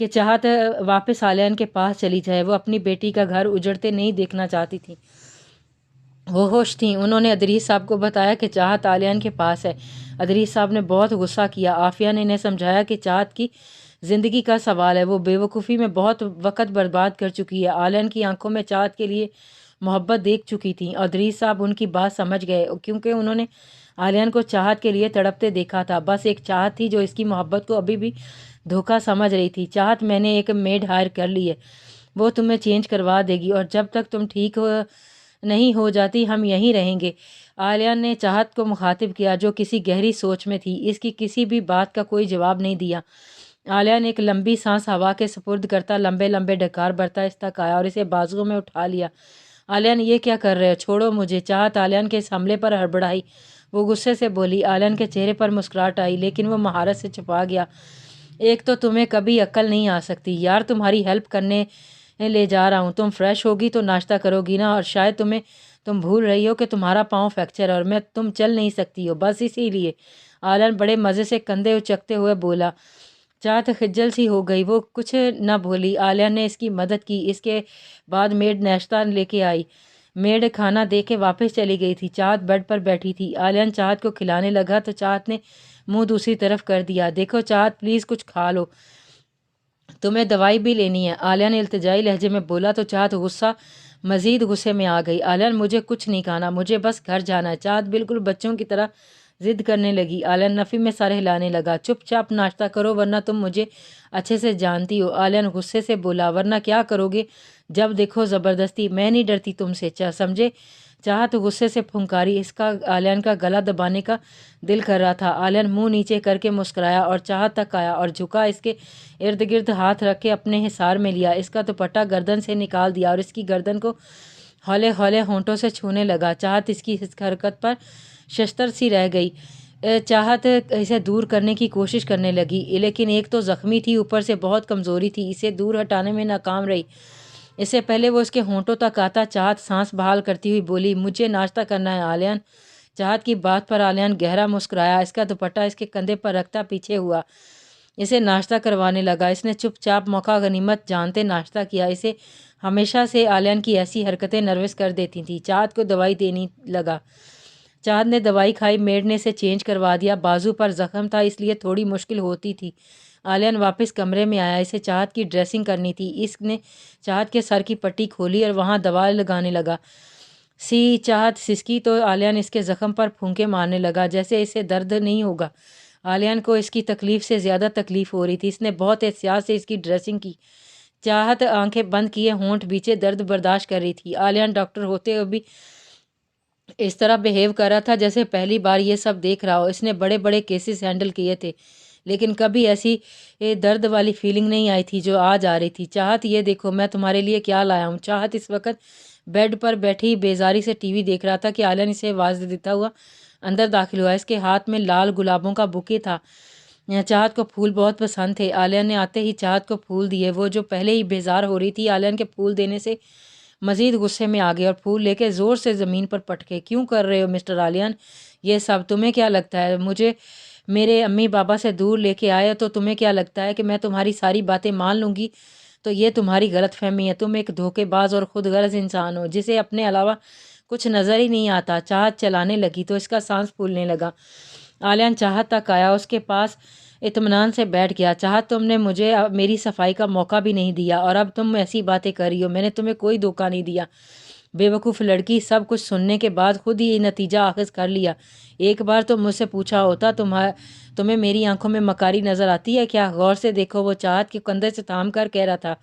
کہ چاہت واپس عالیان کے پاس چلی جائے۔ وہ اپنی بیٹی کا گھر اجڑتے نہیں دیکھنا چاہتی تھی۔ وہ ہوش تھیں۔ انہوں نے ادریس صاحب کو بتایا کہ چاہت عالیان کے پاس ہے۔ ادریس صاحب نے بہت غصہ کیا۔ عافیہ نے انہیں سمجھایا کہ چاہت کی زندگی کا سوال ہے، وہ بے وقوفی میں بہت وقت برباد کر چکی ہے۔ عالیان کی آنکھوں میں چاہت کے لیے محبت دیکھ چکی تھیں۔ ادریس صاحب ان کی بات سمجھ گئے کیونکہ انہوں نے عالیان کو چاہت کے لیے تڑپتے دیکھا تھا۔ بس ایک چاہت تھی جو اس کی محبت کو ابھی بھی دھوکہ سمجھ رہی تھی۔ چاہت، میں نے ایک میڈ ہائر کر لی ہے، وہ تمہیں چینج کروا دے گی، اور جب تک تم ٹھیک نہیں ہو جاتی ہم یہیں رہیں گے۔ عالیان نے چاہت کو مخاطب کیا جو کسی گہری سوچ میں تھی۔ اس کی کسی بھی بات کا کوئی جواب نہیں دیا۔ عالیان ایک لمبی سانس ہوا کے سپرد کرتا لمبے لمبے ڈکار بھرتا اس تک آیا اور اسے بازوؤں میں اٹھا لیا۔ عالیان، یہ کیا کر رہے ہو؟ چھوڑو مجھے۔ چاہت عالیان کے اس حملے پر ہڑبڑائی۔ وہ غصے سے بولی۔ عالیان کے چہرے پر مسکراہٹ آئی لیکن وہ مہارت سے چھپا گیا۔ ایک تو تمہیں کبھی عقل نہیں آ سکتی یار، تمہاری ہیلپ کرنے لے جا رہا ہوں، تم فریش ہوگی تو ناشتہ کرو گی نا، اور شاید تم بھول رہی ہو کہ تمہارا پاؤں فریکچر ہے اور تم چل نہیں سکتی ہو، بس اسی لیے۔ عالیان بڑے مزے سے کندھے اچکتے ہوئے بولا۔ چاہت خجل سی ہو گئی، وہ کچھ نہ بولی۔ عالیان نے اس کی مدد کی۔ اس کے بعد میڈ ناشتہ لے کے آئی۔ میڈ کھانا دے کے واپس چلی گئی تھی۔ چاہت بیڈ پر بیٹھی تھی۔ عالیان چاہت کو کھلانے لگا تو چاہت نے منہ دوسری طرف کر دیا۔ دیکھو چاہت، پلیز کچھ کھا لو، تمہیں دوائی بھی لینی ہے، عالیان نے التجائی لہجے میں بولا تو چاہت مزید غصے میں آ گئی۔ عالیان، مجھے کچھ نہیں کھانا، مجھے بس گھر جانا ہے۔ چاہت بالکل بچوں کی طرح ضد کرنے لگی۔ عالیان نفی میں سر ہلانے لگا۔ چپ چاپ ناشتہ کرو ورنہ تم مجھے اچھے سے جانتی ہو۔ عالیان غصے سے بولا۔ ورنہ کیا کرو گے؟ جب دیکھو زبردستی، میں نہیں ڈرتی تم سے، سمجھے؟ چاہت غصے سے پھنکاری۔ اس کا عالیان کا گلا دبانے کا دل کر رہا تھا۔ عالیان منہ نیچے کر کے مسکرایا اور چاہت تک آیا اور جھکا، اس کے ارد گرد ہاتھ رکھ کے اپنے حصار میں لیا، اس کا دوپٹہ گردن سے نکال دیا اور اس کی گردن کو ہولے ہولے ہونٹوں سے چھونے لگا۔ چاہت اس کی حرکت پر ششتر سی رہ گئی۔ چاہت اسے دور کرنے کی کوشش کرنے لگی لیکن ایک تو زخمی تھی، اوپر سے بہت کمزوری تھی، اسے دور ہٹانے میں ناکام رہی۔ اس سے پہلے وہ اس کے ہونٹوں تک آتا، چاہت سانس بحال کرتی ہوئی بولی، مجھے ناشتہ کرنا ہے عالیان۔ چاہت کی بات پر عالیان گہرا مسکرایا، اس کا دوپٹہ اس کے کندھے پر رکھتا پیچھے ہوا، اسے ناشتہ کروانے لگا۔ اس نے چپ چاپ موقع غنیمت جانتے ناشتہ کیا۔ اسے ہمیشہ سے عالیان کی ایسی حرکتیں نروس کر دیتی تھیں۔ چاہت کو دوائی دینے لگا۔ چاہت نے دوائی کھائی، میڈ نے اسے چینج کروا دیا۔ بازو پر زخم تھا اس لیے تھوڑی مشکل ہوتی تھی۔ عالیان واپس کمرے میں آیا، اسے چاہت کی ڈریسنگ کرنی تھی۔ اس نے چاہت کے سر کی پٹی کھولی اور وہاں دوا لگانے لگا۔ چاہت سسکی تو عالیان اس کے زخم پر پھونکے مارنے لگا جیسے اسے درد نہیں ہوگا۔ عالیان کو اس کی تکلیف سے زیادہ تکلیف ہو رہی تھی۔ اس نے بہت احتیاط سے اس کی ڈریسنگ کی۔ چاہت آنکھیں بند کیے ہونٹ بیچے درد برداشت کر رہی تھی۔ عالیان ڈاکٹر ہوتے ہوئے بھی اس طرح بیہیو کر رہا تھا جیسے پہلی بار یہ سب دیکھ رہا ہو۔ اس نے بڑے بڑے کیسز ہینڈل کیے تھے لیکن کبھی ایسی درد والی فیلنگ نہیں آئی تھی جو آج آ رہی تھی۔ چاہت، یہ دیکھو میں تمہارے لیے کیا لایا ہوں۔ چاہت اس وقت بیڈ پر بیٹھی بیزاری سے ٹی وی دیکھ رہا تھا کہ عالیان اسے آواز دیتا ہوا اندر داخل ہوا۔ اس کے ہاتھ میں لال گلابوں کا بوکے تھا۔ چاہت کو پھول بہت پسند تھے۔ عالیان نے آتے ہی چاہت کو پھول دیے۔ وہ جو پہلے ہی بیزار ہو رہی تھی عالیان کے پھول دینے سے مزید غصے میں آ گئی اور پھول لے کے زور سے زمین پر پٹکے۔ کیوں کر رہے ہو مسٹر عالیان یہ سب؟ تمہیں کیا لگتا ہے مجھے میرے امی بابا سے دور لے کے آئے تو تمہیں کیا لگتا ہے کہ میں تمہاری ساری باتیں مان لوں گی؟ تو یہ تمہاری غلط فہمی ہے۔ تم ایک دھوکے باز اور خود غرض انسان ہو جسے اپنے علاوہ کچھ نظر ہی نہیں آتا۔ چاہت چلانے لگی تو اس کا سانس پھولنے لگا۔ عالیان چاہت تک آیا، اس کے پاس اطمینان سے بیٹھ گیا۔ چاہت، تم نے مجھے میری صفائی کا موقع بھی نہیں دیا اور اب تم ایسی باتیں کر رہی ہو۔ میں نے تمہیں کوئی دھوکہ نہیں دیا بے وقوف لڑکی۔ سب کچھ سننے کے بعد خود ہی نتیجہ اخذ کر لیا۔ ایک بار تو مجھ سے پوچھا ہوتا، تمہیں میری آنکھوں میں مکاری نظر آتی ہے کیا؟ غور سے دیکھو، وہ چاہت کے کندھے سے تھام کر کہہ رہا تھا۔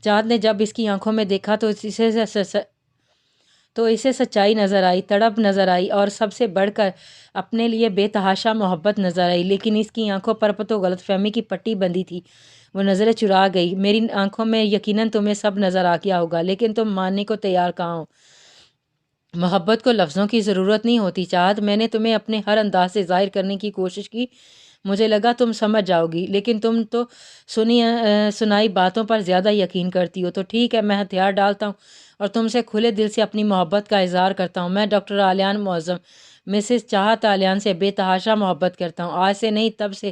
چاہت نے جب اس کی آنکھوں میں دیکھا تو اسے سچائی نظر آئی، تڑپ نظر آئی اور سب سے بڑھ کر اپنے لیے بے تحاشا محبت نظر آئی، لیکن اس کی آنکھوں پر تو غلط فہمی کی پٹی بندھی تھی۔ وہ نظریں چرا گئی۔ میری آنکھوں میں یقیناً تمہیں سب نظر آ گیا ہوگا لیکن تم ماننے کو تیار کہاں ہو۔ محبت کو لفظوں کی ضرورت نہیں ہوتی چاہت، میں نے تمہیں اپنے ہر انداز سے ظاہر کرنے کی کوشش کی، مجھے لگا تم سمجھ جاؤ گی لیکن تم تو سنائی باتوں پر زیادہ یقین کرتی ہو۔ تو ٹھیک ہے، میں ہتھیار ڈالتا ہوں اور تم سے کھلے دل سے اپنی محبت کا اظہار کرتا ہوں۔ میں ڈاکٹر عالیان معظم مسز چاہت عالیان سے بے تحاشا محبت کرتا ہوں، آج سے نہیں تب سے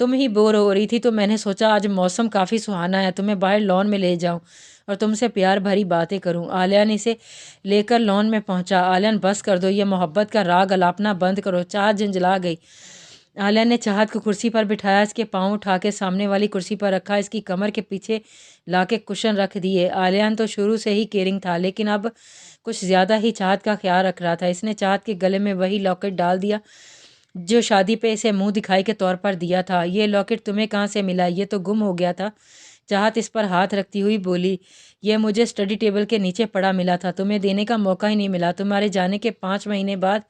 تم ہی بور ہو رہی تھی تو میں نے سوچا آج موسم کافی سہانا ہے، تمہیں باہر لان میں لے جاؤں اور تم سے پیار بھری باتیں کروں۔ آلیان اسے لے کر لان میں پہنچا۔ آلیان بس کر دو، یہ محبت کا راگ الاپنا بند کرو۔ چاہت جھنجھلا گئی۔ آلیان نے چاہت کو کرسی پر بٹھایا، اس کے پاؤں اٹھا کے سامنے والی کرسی پر رکھا، اس کی کمر کے پیچھے لا کے کشن رکھ دیے۔ آلیان تو شروع سے ہی کیئرنگ تھا، لیکن اب کچھ زیادہ ہی چاہت کا خیال رکھ رہا تھا۔ اس نے چاہت کے گلے میں وہی لاکٹ ڈال دیا جو شادی پہ اسے منہ دکھائی کے طور پر دیا تھا۔ یہ لاکٹ تمہیں کہاں سے ملا؟ یہ تو گم ہو گیا تھا۔ چاہت اس پر ہاتھ رکھتی ہوئی بولی، یہ مجھے اسٹڈی ٹیبل کے نیچے پڑا ملا تھا، تمہیں دینے کا موقع ہی نہیں ملا۔ تمہارے جانے کے 5 مہینے بعد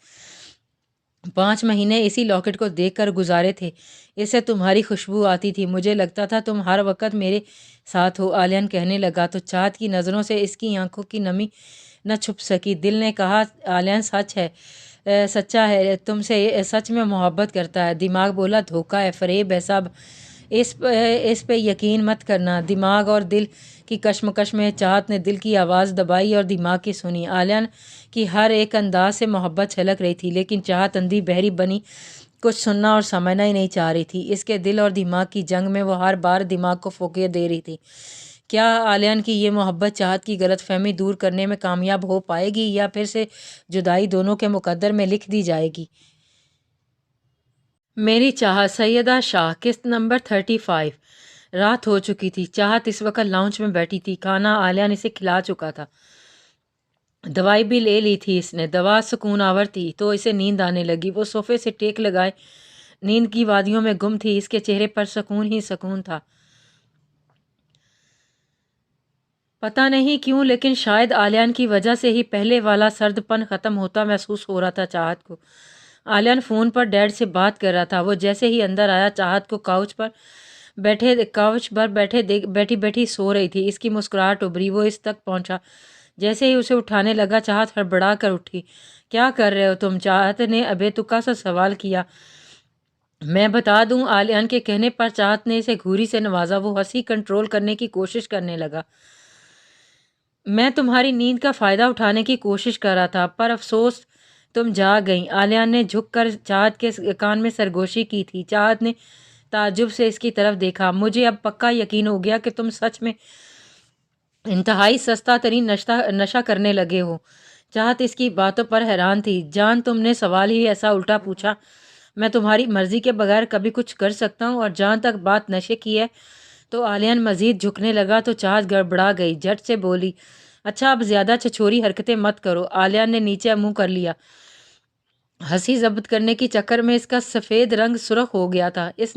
5 مہینے اسی لاکٹ کو دیکھ کر گزارے تھے، اس سے تمہاری خوشبو آتی تھی، مجھے لگتا تھا تم ہر وقت میرے ساتھ ہو۔ آلیان کہنے لگا تو چاہت کی نظروں سے اس کی آنکھوں کی نمی نہ چھپ سکی۔ دل نے کہا آلیان سچا ہے، تم سے سچ میں محبت کرتا ہے۔ دماغ بولا دھوکہ ہے، فریب ہے، سب اس پہ یقین مت کرنا۔ دماغ اور دل کی کشمکش میں چاہت نے دل کی آواز دبائی اور دماغ کی سنی۔ آلیان کی ہر ایک انداز سے محبت چھلک رہی تھی، لیکن چاہت اندھی بہری بنی کچھ سننا اور سمجھنا ہی نہیں چاہ رہی تھی۔ اس کے دل اور دماغ کی جنگ میں وہ ہر بار دماغ کو پھوکے دے رہی تھی۔ کیا آلیان کی یہ محبت چاہت کی غلط فہمی دور کرنے میں کامیاب ہو پائے گی یا پھر سے جدائی دونوں کے مقدر میں لکھ دی جائے گی؟ میری چاہت، سیدہ شاہ، قسط نمبر 35۔ رات ہو چکی تھی۔ چاہت اس وقت لاؤنج میں بیٹھی تھی۔ کھانا آلیان اسے کھلا چکا تھا، دوائی بھی لے لی تھی اس نے۔ دوا سکون آور تھی تو اسے نیند آنے لگی۔ وہ صوفے سے ٹیک لگائے نیند کی وادیوں میں گم تھی، اس کے چہرے پر سکون ہی سکون تھا۔ پتہ نہیں کیوں، لیکن شاید آلیان کی وجہ سے ہی پہلے والا سرد پن ختم ہوتا محسوس ہو رہا تھا چاہت کو۔ آلیان فون پر ڈیڈ سے بات کر رہا تھا۔ وہ جیسے ہی اندر آیا چاہت کو کاؤچ پر بیٹھی بیٹھی سو رہی تھی۔ اس کی مسکراہٹ ابھری، وہ اس تک پہنچا۔ جیسے ہی اسے اٹھانے لگا چاہت ہڑبڑا کر اٹھی۔ کیا کر رہے ہو تم؟ چاہت نے ابے تکا سا سوال کیا۔ میں بتا دوں؟ آلیان کے کہنے پر چاہت نے اسے گھوری سے نوازا۔ وہ ہنسی کنٹرول کرنے کی کوشش کرنے لگا۔ میں تمہاری نیند کا فائدہ اٹھانے کی کوشش کر رہا تھا، پر افسوس تم جاگ گئیں۔ آلیان نے جھک کر چاہت کے کان میں سرگوشی کی تھی۔ چاہت نے تعجب سے اس کی طرف دیکھا۔ مجھے اب پکا یقین ہو گیا کہ تم سچ میں انتہائی سستا ترین نشہ کرنے لگے ہو۔ چاہت اس کی باتوں پر حیران تھی۔ جان، تم نے سوال ہی ایسا الٹا پوچھا۔ میں تمہاری مرضی کے بغیر کبھی کچھ کر سکتا ہوں؟ اور جہاں تک بات نشے کی ہے تو آلیان مزید جھکنے لگا تو چاہت گڑبڑا گئی، جھٹ سے بولی، اچھا اب زیادہ چھچوری حرکتیں مت کرو۔ آلیان نے نیچے منہ کر لیا۔ ہنسی ضبط کرنے کی چکر میں اس کا سفید رنگ سرخ ہو گیا تھا۔ اس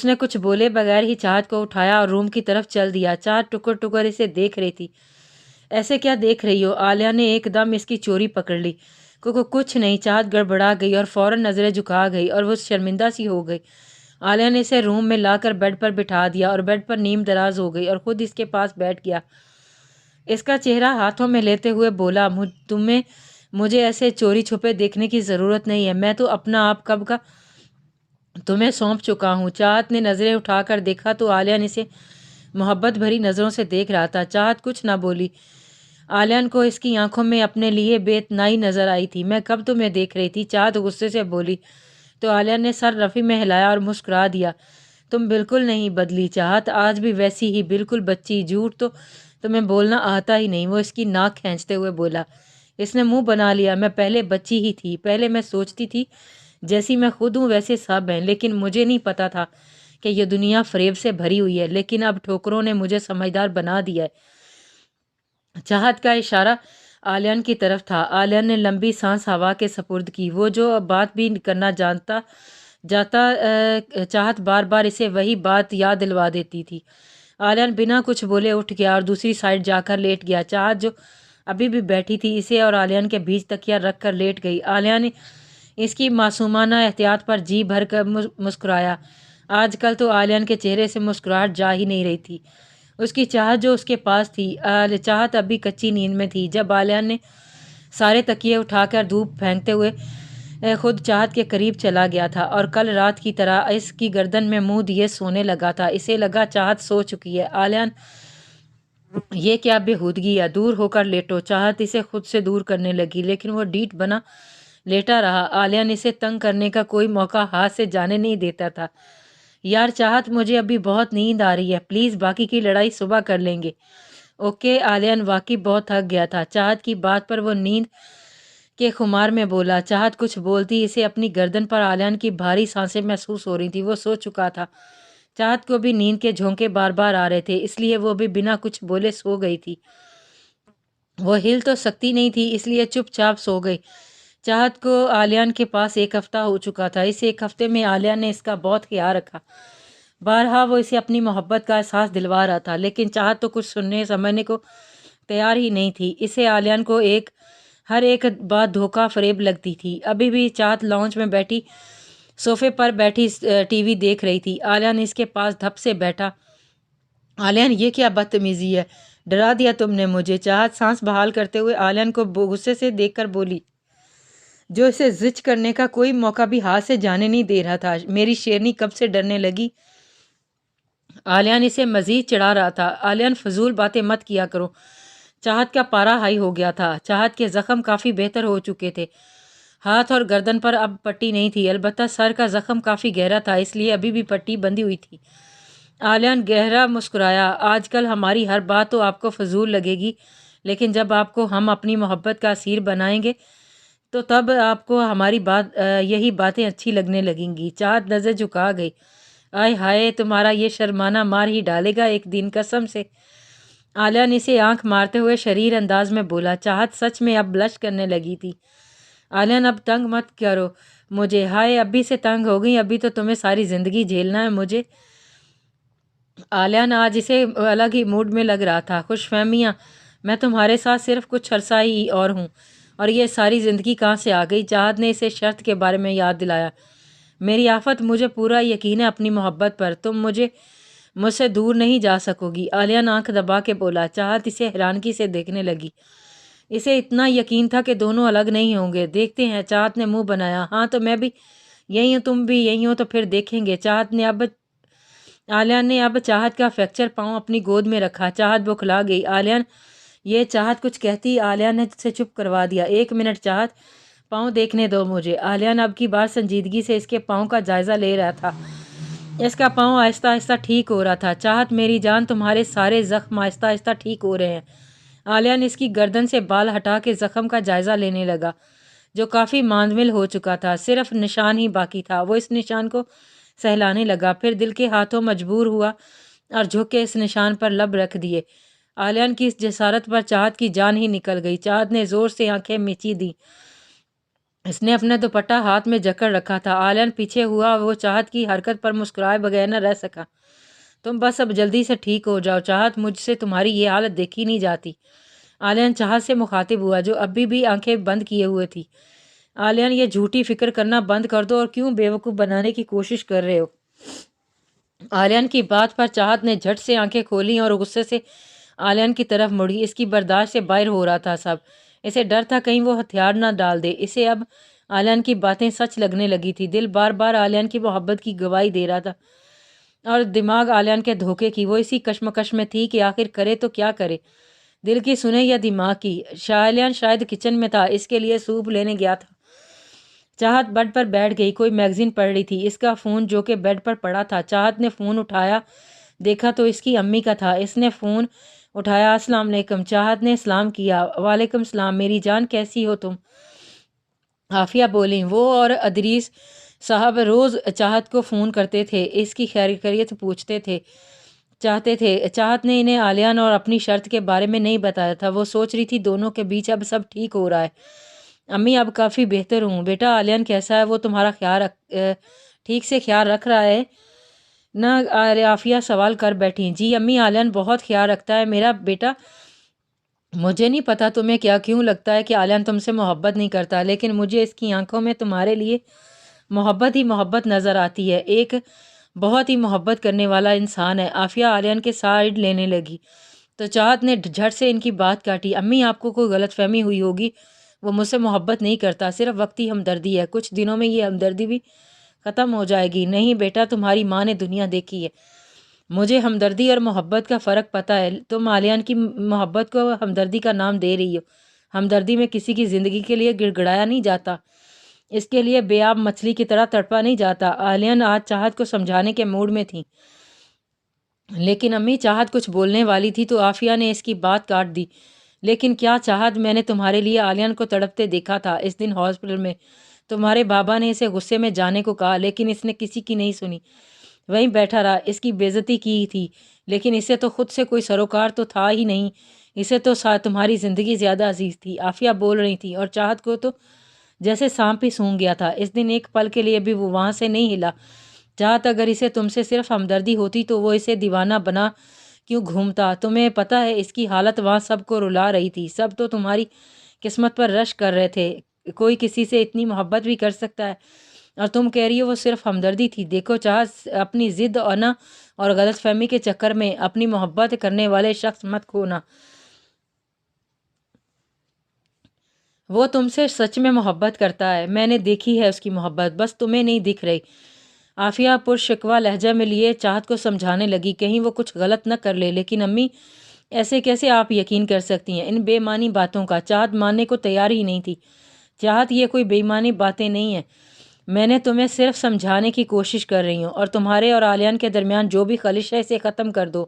نے کچھ بولے بغیر ہی چاہت کو اٹھایا اور روم کی طرف چل دیا۔ چاہت ٹکر ٹکر اسے دیکھ رہی تھی۔ ایسے کیا دیکھ رہی ہو؟ آلیان نے ایک دم اس کی چوری پکڑ لی۔ کچھ نہیں۔ چاہت گڑبڑا گئی اور فوراً نظریں جھکا گئی اور وہ شرمندہ سی ہو گئی۔ آلیان نے اسے روم میں لا کر بیڈ پر بٹھا دیا اور بیڈ پر نیم دراز ہو گئی اور خود اس کے پاس بیٹھ گیا۔ اس کا چہرہ ہاتھوں میں لیتے ہوئے بولا، مجھے ایسے چوری چھپے دیکھنے کی ضرورت نہیں ہے، میں تو اپنا آپ کب کا تمہیں سونپ چکا ہوں۔ چاہت نے نظریں اٹھا کر دیکھا تو آلیان اسے محبت بھری نظروں سے دیکھ رہا تھا۔ چاہت کچھ نہ بولی۔ آلیان کو اس کی آنکھوں میں اپنے لیے بے اتنائی نظر آئی تھی۔ میں کب تمہیں دیکھ رہی تھی؟ چاہت غصے سے بولی تو آلیان نے سر رفیع میں ہلایا اور مسکرا دیا۔ تم بالکل نہیں بدلی چاہت، آج بھی ویسی ہی بالکل بچی۔ جھوٹ تو تمہیں بولنا آتا ہی نہیں۔ وہ اس کی ناک کھینچتے ہوئے بولا۔ اس نے منہ بنا لیا۔ میں پہلے بچی ہی تھی، پہلے میں سوچتی تھی جیسی میں خود ہوں ویسے سب ہیں، لیکن مجھے نہیں پتا تھا کہ یہ دنیا فریب سے بھری ہوئی ہے، لیکن اب ٹھوکروں نے مجھے سمجھدار بنا دیا ہے۔ چاہت کا اشارہ آلیان کی طرف تھا۔ آلیان نے لمبی سانس ہوا کے سپرد کی۔ وہ جو بات بھی کرنا جاتا چاہت بار بار اسے وہی بات یاد دلوا دیتی تھی۔ آلیان بنا کچھ بولے اٹھ گیا اور دوسری سائڈ جا کر لیٹ گیا۔ چاہت جو ابھی بھی بیٹھی تھی اسے اور آلیان کے بیچ تکیہ رکھ کر لیٹ گئی۔ آلیان نے اس کی معصومانہ احتیاط پر جی بھر کر مسکرایا۔ آج کل تو آلیان کے چہرے سے مسکراہٹ جا ہی نہیں رہی تھی۔ اس کی چاہت جو اس کے پاس تھی۔ چاہت ابھی کچی نیند میں تھی جب آلیان نے سارے تکیے اٹھا کر دھوپ پھینکتے ہوئے خود چاہت کے قریب چلا گیا تھا اور کل رات کی طرح اس کی گردن میں منہ دیے سونے لگا تھا۔ اسے لگا چاہت سو چکی ہے۔ آلیان، یہ کیا بےہودگی ہے؟ دور ہو کر لیٹو۔ چاہت اسے خود سے دور کرنے لگی، لیکن وہ ڈیٹ بنا لیٹا رہا۔ آلیان اسے تنگ کرنے کا کوئی موقع ہاتھ سے جانے نہیں دیتا تھا۔ یار چاہت، مجھے ابھی بہت نیند آ رہی ہے، پلیز باقی کی لڑائی صبح کر لیں گے۔ اوکے۔ آلیان واقعی بہت تھک گیا تھا۔ چاہت کی بات پر وہ نیند کے خمار میں بولا۔ چاہت کچھ بولتی اسے اپنی گردن پر آلیان کی بھاری سانسیں محسوس ہو رہی تھی۔ وہ سو چکا تھا۔ چاہت کو بھی نیند کے جھونکے بار بار آ رہے تھے، اس لیے وہ بھی بنا کچھ بولے سو گئی تھی۔ وہ ہل تو سکتی نہیں تھی، اس لیے چپ چاپ سو گئی۔ چاہت کو آلیان کے پاس 1 ہفتہ ہو چکا تھا۔ اس 1 ہفتے میں آلیان نے اس کا بہت خیال رکھا۔ بارہا وہ اسے اپنی محبت کا احساس دلوا رہا تھا، لیکن چاہت تو کچھ سننے سمجھنے کو تیار ہی نہیں تھی۔ اسے آلیان کو ہر ایک بات دھوکہ فریب لگتی تھی۔ ابھی بھی چاہت لاؤنج میں بیٹھی صوفے پر بیٹھی ٹی وی دیکھ رہی تھی۔ آلیان اس کے پاس دھپ سے بیٹھا۔ آلیان، یہ کیا بدتمیزی ہے، ڈرا دیا تم نے مجھے۔ چاہت سانس بحال کرتے ہوئے آلیان کو غصے سے دیکھ کر بولی، جو اسے زچ کرنے کا کوئی موقع بھی ہاتھ سے جانے نہیں دے رہا تھا۔ میری شیرنی کب سے ڈرنے لگی؟ آلیان اسے مزید چڑھا رہا تھا۔ آلیان، فضول باتیں مت کیا کرو۔ چاہت کا پارا ہائی ہو گیا تھا۔ چاہت کے زخم کافی بہتر ہو چکے تھے۔ ہاتھ اور گردن پر اب پٹی نہیں تھی، البتہ سر کا زخم کافی گہرا تھا، اس لیے ابھی بھی پٹی بندھی ہوئی تھی۔ آلیان گہرا مسکرایا۔ آج کل ہماری ہر بات تو آپ کو فضول لگے گی، لیکن جب آپ کو ہم اپنی محبت کا اسیر بنائیں گے تو تب آپ کو ہماری یہی باتیں اچھی لگنے لگیں گی۔ چاہت نظر جھکا گئی۔ آئے ہائے، تمہارا یہ شرمانہ مار ہی ڈالے گا ایک دن، قسم سے۔ آلیان اسے آنکھ مارتے ہوئے شریر انداز میں بولا۔ چاہت سچ میں اب بلش کرنے لگی تھی۔ آلیان، اب تنگ مت کرو مجھے۔ ہائے، ابھی سے تنگ ہو گئی؟ ابھی تو تمہیں ساری زندگی جھیلنا ہے مجھے۔ آلیان آج اسے الگ ہی موڈ میں لگ رہا تھا۔ خوش فہمیاں، میں تمہارے ساتھ صرف کچھ عرصہ ہی اور ہوں، اور یہ ساری زندگی کہاں سے آ گئی؟ چاہت نے اسے شرط کے بارے میں یاد دلایا۔ میری آفت، مجھے پورا یقین ہے اپنی محبت پر، تم مجھ سے دور نہیں جا سکو گی۔ آلیان آنکھ دبا کے بولا۔ چاہت اسے حیرانگی سے دیکھنے لگی۔ اسے اتنا یقین تھا کہ دونوں الگ نہیں ہوں گے۔ دیکھتے ہیں، چاہت نے منہ بنایا۔ ہاں تو میں بھی یہی ہوں، تم بھی یہی ہو، تو پھر دیکھیں گے۔ آلیان نے اب چاہت کا فریکچر پاؤں اپنی گود میں رکھا۔ چاہت بوکھلا گئی۔ آلیان، یہ چاہت کچھ کہتی، آلیان نے اسے چپ کروا دیا۔ 1 منٹ چاہت، پاؤں دیکھنے دو مجھے۔ آلیان اب کی بار سنجیدگی سے اس کے پاؤں کا جائزہ لے رہا تھا۔ اس کا پاؤں آہستہ آہستہ ٹھیک ہو رہا تھا۔ چاہت، میری جان، تمہارے سارے زخم آہستہ آہستہ ٹھیک ہو رہے ہیں۔ آلیان اس کی گردن سے بال ہٹا کے زخم کا جائزہ لینے لگا، جو کافی ماندمل ہو چکا تھا۔ صرف نشان ہی باقی تھا۔ وہ اس نشان کو سہلانے لگا، پھر دل کے ہاتھوں مجبور ہوا اور جھک کے اس نشان پر لب رکھ دیے۔ آلیان کی اس جسارت پر چاہت کی جان ہی نکل گئی۔ چاہت نے زور سے آنکھیں میچی دیں۔ اس نے اپنا دوپٹہ ہاتھ میں جکڑ رکھا تھا۔ آلیان پیچھے ہوا، وہ چاہت کی حرکت پر مسکرائے بغیر نہ رہ سکا۔ تم بس اب جلدی سے ٹھیک ہو جاؤ چاہت، مجھ سے تمہاری یہ حالت دیکھی نہیں جاتی۔ آلیان چاہت سے مخاطب ہوا، جو ابھی بھی آنکھیں بند کیے ہوئے تھی۔ آلیان، یہ جھوٹی فکر کرنا بند کر دو، اور کیوں بیوقوف بنانے کی کوشش کر رہے ہو؟ آلیان کی بات پر چاہت نے جھٹ سے آنکھیں کھولیں اور غصے سے آلیان کی طرف مڑی۔ اس کی برداشت سے باہر ہو رہا تھا سب۔ اسے ڈر تھا کہیں وہ ہتھیار نہ ڈال دے۔ اسے اب آلیان کی باتیں سچ لگنے لگی تھی۔ دل بار بار آلیان کی محبت کی گواہی دے رہا تھا، اور دماغ آلیان کے دھوکے کی۔ وہ اسی کشمکش میں تھی کہ آخر کرے تو کیا کرے، دل کی سنے یا دماغ کی۔ آلیان شاید کچن میں تھا، اس کے لیے سوپ لینے گیا تھا۔ چاہت بیڈ پر بیٹھ گئی، کوئی میگزین پڑھ رہی تھی۔ اس کا فون جو کہ بیڈ پر پڑا تھا، چاہت نے فون اٹھایا، دیکھا تو اس کی امی کا تھا۔ اس نے فون اٹھایا۔ السلام علیکم۔ چاہت نے سلام کیا۔ وعلیکم السلام میری جان، کیسی ہو تم؟ عافیہ بولیں۔ وہ اور ادریس صاحب روز چاہت کو فون کرتے تھے، اس کی خیریت پوچھتے تھے، چاہتے تھے۔ چاہت نے انہیں آلیان اور اپنی شرط کے بارے میں نہیں بتایا تھا۔ وہ سوچ رہی تھی دونوں کے بیچ اب سب ٹھیک ہو رہا ہے۔ امی، اب کافی بہتر ہوں۔ بیٹا، آلیان کیسا ہے؟ وہ تمہارا ٹھیک سے خیال رکھ رہا ہے نہ؟ عافیہ سوال کر بیٹھی۔ جی امی، آلیان بہت خیال رکھتا ہے میرا بیٹا۔ مجھے نہیں پتا تمہیں کیوں لگتا ہے کہ آلیان تم سے محبت نہیں کرتا، لیکن مجھے اس کی آنکھوں میں تمہارے لیے محبت ہی محبت نظر آتی ہے۔ ایک بہت ہی محبت کرنے والا انسان ہے۔ عافیہ آلیان کے سائڈ لینے لگی تو چاہت نے جھٹ سے ان کی بات کاٹی۔ امی، آپ کو کوئی غلط فہمی ہوئی ہوگی، وہ مجھ سے محبت نہیں کرتا، صرف وقتی ہمدردی ہے، کچھ دنوں میں یہ ہمدردی بھی ختم ہو جائے گی۔ نہیں بیٹا، تمہاری ماں نے دنیا دیکھی ہے، مجھے ہمدردی اور محبت کا فرق پتہ ہے۔ تم آلیان کی محبت کو ہمدردی کا نام دے رہی ہو۔ ہمدردی میں کسی کی زندگی کے لیے گڑگڑایا نہیں جاتا۔ اس کے لیے بے آب مچھلی کی طرح تڑپا نہیں جاتا۔ آلیان آج چاہت کو سمجھانے کے موڈ میں تھی، لیکن امی چاہت کچھ بولنے والی تھی تو عافیہ نے اس کی بات کاٹ دی۔ لیکن کیا چاہت، میں نے تمہارے لیے آلیان کو تڑپتے دیکھا تھا اس دن ہاسپٹل میں۔ تمہارے بابا نے اسے غصے میں جانے کو کہا، لیکن اس نے کسی کی نہیں سنی، وہیں بیٹھا رہا، اس کی بے عزتی کی تھی۔ لیکن اسے تو خود سے کوئی سروکار تو تھا ہی نہیں، اسے تو تمہاری زندگی زیادہ عزیز تھی۔ عافیہ بول رہی تھی اور چاہت کو تو جیسے سانپ ہی سونگھ گیا تھا۔ اس دن ایک پل کے لیے بھی وہ وہاں سے نہیں ہلا۔ چاہت، اگر اسے تم سے صرف ہمدردی ہوتی تو وہ اسے دیوانہ بنا کیوں گھومتا؟ تمہیں پتہ ہے اس کی حالت وہاں سب کو رلا رہی تھی، سب تو تمہاری قسمت پر رشک کر رہے تھے۔ کوئی کسی سے اتنی محبت بھی کر سکتا ہے؟ اور تم کہہ رہی ہو وہ صرف ہمدردی تھی؟ دیکھو چاہت، اپنی ضد اور غلط فہمی کے چکر میں اپنی محبت کرنے والے شخص مت کھونا۔ وہ تم سے سچ میں محبت کرتا ہے، میں نے دیکھی ہے اس کی محبت، بس تمہیں نہیں دکھ رہی۔ عافیہ پرشکوہ لہجہ میں لیے چاہت کو سمجھانے لگی، کہیں وہ کچھ غلط نہ کر لے۔ لیکن امی، ایسے کیسے آپ یقین کر سکتی ہیں ان بے معنی باتوں کا؟ چاہت ماننے کو تیار ہی نہیں تھی۔ چاہت، یہ کوئی بے معنی باتیں نہیں ہیں، میں نے تمہیں صرف سمجھانے کی کوشش کر رہی ہوں، اور تمہارے اور آلیان کے درمیان جو بھی خلش ہے اسے ختم کر دو،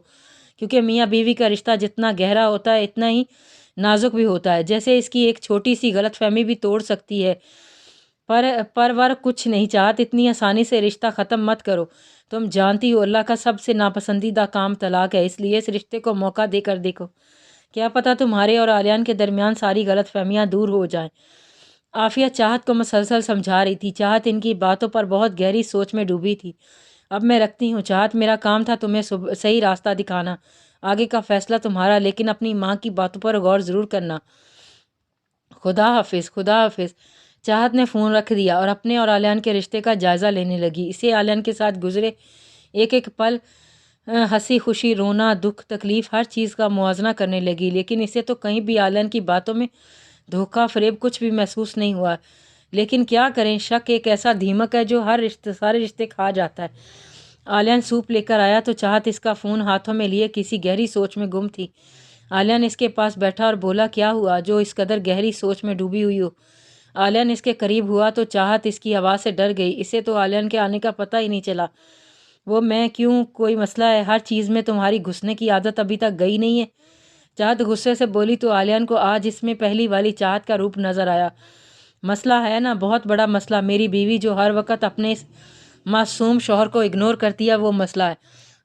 کیونکہ میاں بیوی کا رشتہ جتنا گہرا ہوتا ہے اتنا ہی نازک بھی ہوتا ہے، جیسے اس کی ایک چھوٹی سی غلط فہمی بھی توڑ سکتی ہے۔ پر کچھ نہیں چاہت، اتنی آسانی سے رشتہ ختم مت کرو۔ تم جانتی ہو اللہ کا سب سے ناپسندیدہ کام طلاق ہے، اس لیے اس رشتے کو موقع دے کر دیکھو، کیا پتہ تمہارے اور آلیان کے درمیان ساری غلط فہمیاں دور ہو جائیں۔ عافیہ چاہت کو مسلسل سمجھا رہی تھی، چاہت ان کی باتوں پر بہت گہری سوچ میں ڈوبی تھی۔ اب میں رکھتی ہوں چاہت، میرا کام تھا تمہیں صحیح راستہ دکھانا، آگے کا فیصلہ تمہارا، لیکن اپنی ماں کی باتوں پر غور ضرور کرنا۔ خدا حافظ۔ خدا حافظ۔ چاہت نے فون رکھ دیا اور اپنے اور آلیان کے رشتے کا جائزہ لینے لگی۔ اسے آلیان کے ساتھ گزرے ایک ایک پل، ہنسی خوشی، رونا، دکھ، تکلیف، ہر چیز کا موازنہ کرنے لگی، لیکن اسے تو کہیں بھی آلیان کی باتوں میں دھوکہ فریب کچھ بھی محسوس نہیں ہوا۔ لیکن کیا کریں، شک ایک ایسا دھیمک ہے جو سارے رشتے کھا جاتا ہے۔ آلیان سوپ لے کر آیا تو چاہت اس کا فون ہاتھوں میں لیے کسی گہری سوچ میں گم تھی۔ آلیان اس کے پاس بیٹھا اور بولا، کیا ہوا جو اس قدر گہری سوچ میں ڈوبی ہوئی ہو؟ آلیان اس کے قریب ہوا تو چاہت اس کی آواز سے ڈر گئی، اسے تو آلیان کے آنے کا پتہ ہی نہیں چلا۔ وہ، میں کیوں، کوئی مسئلہ ہے؟ ہر چیز میں تمہاری گھسنے کی عادت ابھی تک گئی نہیں ہے؟ چاہت غصے سے بولی تو آلیان کو آج اس میں پہلی والی چاہت کا روپ نظر آیا۔ مسئلہ ہے نا، بہت بڑا مسئلہ، میری بیوی جو ہر وقت اپنے اس معصوم شوہر کو اگنور کرتی ہے وہ مسئلہ ہے۔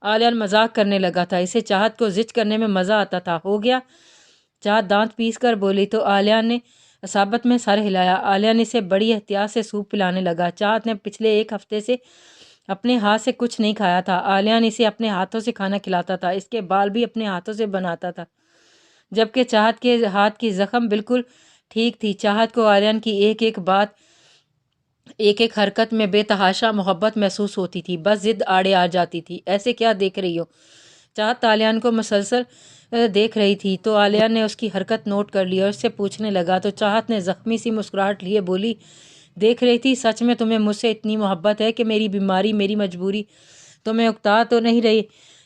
آلیان مذاق کرنے لگا تھا، اسے چاہت کو زج کرنے میں مزہ آتا تھا۔ ہو گیا؟ چاہت دانت پیس کر بولی تو آلیان نے اصابت میں سر ہلایا۔ آلیان اسے بڑی احتیاط سے سوپ پلانے لگا۔ چاہت نے پچھلے ایک ہفتے سے اپنے ہاتھ سے کچھ نہیں کھایا تھا۔ آلیان اسے اپنے ہاتھوں سے کھانا کھلاتا تھا، اس کے بال بھی اپنے ہاتھوں سے بناتا تھا، جبکہ چاہت کے ہاتھ کی زخم بالکل ٹھیک تھی۔ چاہت کو آلیان کی ایک ایک بات، ایک ایک حرکت میں بے تحاشا محبت محسوس ہوتی تھی، بس ضد آڑے آ جاتی تھی۔ ایسے کیا دیکھ رہی ہو؟ چاہت آلیان کو مسلسل دیکھ رہی تھی تو آلیان نے اس کی حرکت نوٹ کر لی اور اس سے پوچھنے لگا تو چاہت نے زخمی سی مسکراہٹ لیے بولی، دیکھ رہی تھی؟ سچ میں تمہیں مجھ سے اتنی محبت ہے کہ میری بیماری، میری مجبوری تمہیں اکتا تو نہیں رہی؟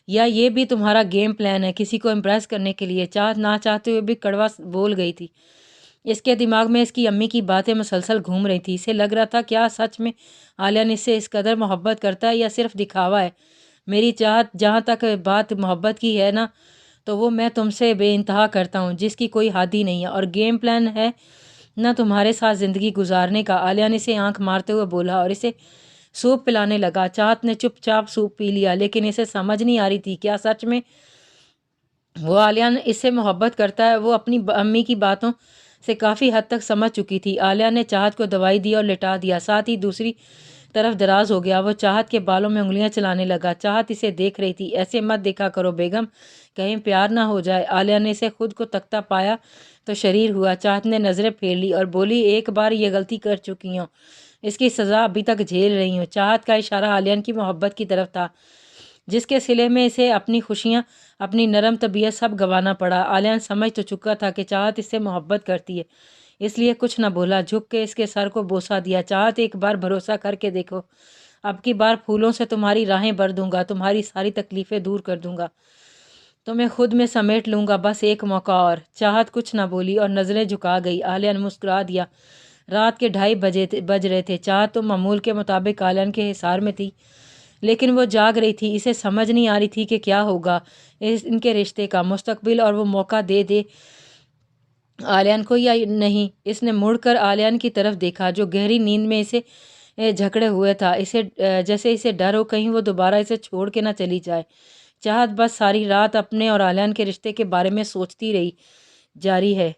یا یہ بھی تمہارا گیم پلان ہے کسی کو امپریس کرنے کے لیے؟ چاہت نہ چاہتے ہوئے بھی کڑوا بول گئی تھی۔ اس کے دماغ میں اس کی امی کی باتیں مسلسل گھوم رہی تھی، اسے لگ رہا تھا کیا سچ میں آلیان اس سے اس قدر محبت کرتا ہے یا صرف دکھاوا ہے؟ میری چاہت، جہاں تک بات محبت کی ہے نا، تو وہ میں تم سے بے انتہا کرتا ہوں، جس کی کوئی حادی نہیں ہے، اور گیم پلان ہے نہ تمہارے ساتھ زندگی گزارنے کا۔ آلیان اسے آنکھ مارتے ہوئے بولا اور اسے سوپ پلانے لگا۔ چاہت نے چپ چاپ سوپ پی لیا، لیکن اسے سمجھ نہیں آ رہی تھی کیا سچ میں وہ آلیان اس سے محبت کرتا ہے؟ وہ اپنی امی کی باتوں سے کافی حد تک سمجھ چکی تھی۔ آلیان نے چاہت کو دوائی دی اور لٹا دیا، ساتھ ہی دوسری طرف دراز ہو گیا۔ وہ چاہت کے بالوں میں انگلیاں چلانے لگا۔ چاہت اسے دیکھ رہی تھی۔ ایسے مت دیکھا کرو بیگم، کہیں پیار نہ ہو جائے۔ آلیان نے اسے خود کو تکتا پایا تو شریر ہوا۔ چاہت نے نظریں پھیر لی اور بولی، ایک بار یہ غلطی کر چکی ہوں، اس کی سزا ابھی تک جھیل رہی ہوں۔ چاہت کا اشارہ آلیان کی محبت کی طرف تھا، جس کے صلے میں اسے اپنی خوشیاں، اپنی نرم طبیعت سب گنوانا پڑا۔ آلیان سمجھ تو چکا تھا کہ چاہت اس سے محبت کرتی ہے، اس لیے کچھ نہ بولا، جھک کے اس کے سر کو بوسہ دیا۔ چاہت، ایک بار بھروسہ کر کے دیکھو، اب کی بار پھولوں سے تمہاری راہیں بھر دوں گا، تمہاری ساری تکلیفیں دور کر دوں گا، تمہیں خود میں سمیٹ لوں گا، بس ایک موقع اور۔ چاہت کچھ نہ بولی اور نظریں جھکا گئی۔ آلیان مسکرا دیا، رات کے 2:30 بج رہے تھے۔ چاہت تو معمول کے مطابق آلیان کے حصار میں تھی، لیکن وہ جاگ رہی تھی۔ اسے سمجھ نہیں آ رہی تھی کہ کیا ہوگا ان کے رشتے کا مستقبل، اور وہ موقع دے آلیان کو یا نہیں۔ اس نے مڑ کر آلیان کی طرف دیکھا جو گہری نیند میں اسے جھکڑے ہوئے تھا، جیسے اسے ڈر ہو کہیں وہ دوبارہ اسے چھوڑ کے نہ چلی جائے۔ چاہت بس ساری رات اپنے اور آلیان کے رشتے کے بارے میں سوچتی رہی جاری ہے۔